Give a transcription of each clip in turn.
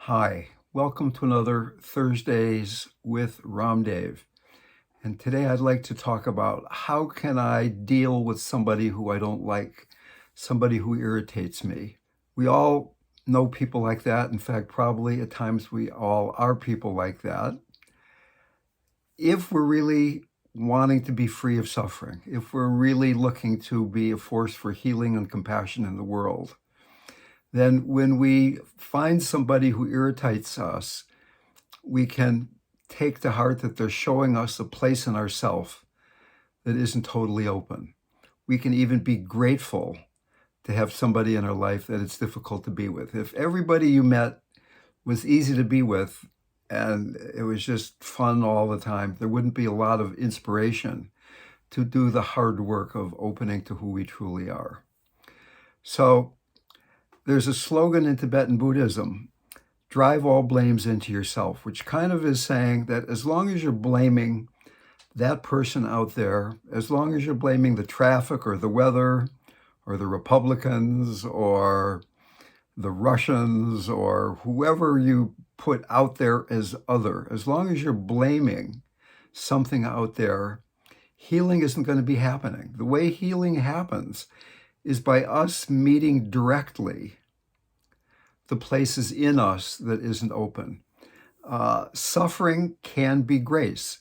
Hi, welcome to another Thursdays with RamDev. And today I'd like to talk about how can I deal with somebody who I don't like, somebody who irritates me. We all know people like that. In fact, probably at times we all are people like that. If we're really wanting to be free of suffering, if we're really looking to be a force for healing and compassion in the world, then when we find somebody who irritates us, we can take to heart that they're showing us a place in ourself that isn't totally open. We can even be grateful to have somebody in our life that it's difficult to be with. If everybody you met was easy to be with and it was just fun all the time, there wouldn't be a lot of inspiration to do the hard work of opening to who we truly are. So there's a slogan in Tibetan Buddhism, drive all blames into yourself, which kind of is saying that as long as you're blaming that person out there, as long as you're blaming the traffic or the weather or the Republicans or the Russians or whoever you put out there as other, as long as you're blaming something out there, healing isn't going to be happening. The way healing happens is by us meeting directly the places in us that isn't open. Suffering can be grace.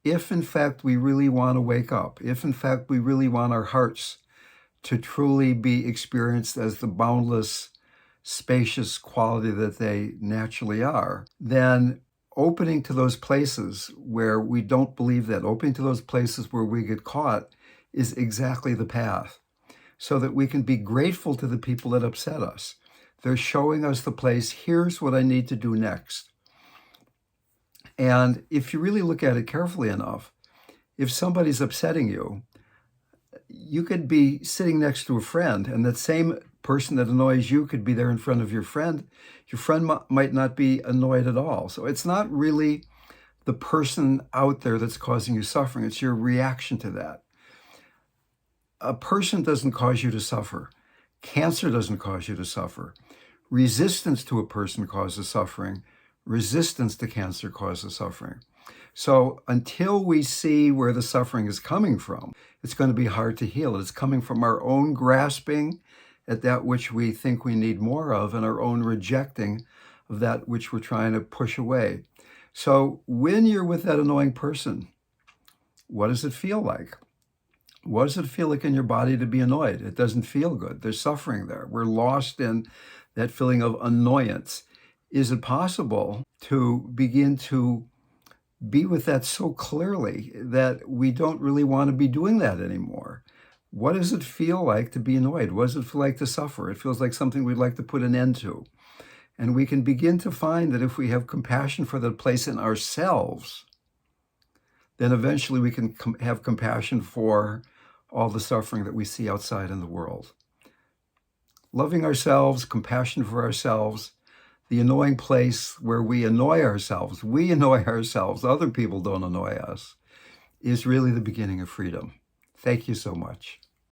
If in fact we really want to wake up, if in fact we really want our hearts to truly be experienced as the boundless, spacious quality that they naturally are, then opening to those places where we don't believe that, opening to those places where we get caught is exactly the path, so that we can be grateful to the people that upset us. They're showing us the place, here's what I need to do next. And if you really look at it carefully enough, if somebody's upsetting you, you could be sitting next to a friend, and that same person that annoys you could be there in front of your friend. Your friend might not be annoyed at all. So it's not really the person out there that's causing you suffering. It's your reaction to that. A person doesn't cause you to suffer. Cancer doesn't cause you to suffer. Resistance to a person causes suffering. Resistance to cancer causes suffering. So until we see where the suffering is coming from, it's going to be hard to heal. It's coming from our own grasping at that which we think we need more of and our own rejecting of that which we're trying to push away. So when you're with that annoying person, what does it feel like? What does it feel like in your body to be annoyed? It doesn't feel good. There's suffering there. We're lost in that feeling of annoyance. Is it possible to begin to be with that so clearly that we don't really want to be doing that anymore? What does it feel like to be annoyed? What does it feel like to suffer? It feels like something we'd like to put an end to. And we can begin to find that if we have compassion for that place in ourselves, then eventually we can have compassion for all the suffering that we see outside in the world. Loving ourselves, compassion for ourselves, the annoying place where we annoy ourselves, other people don't annoy us, is really the beginning of freedom. Thank you so much.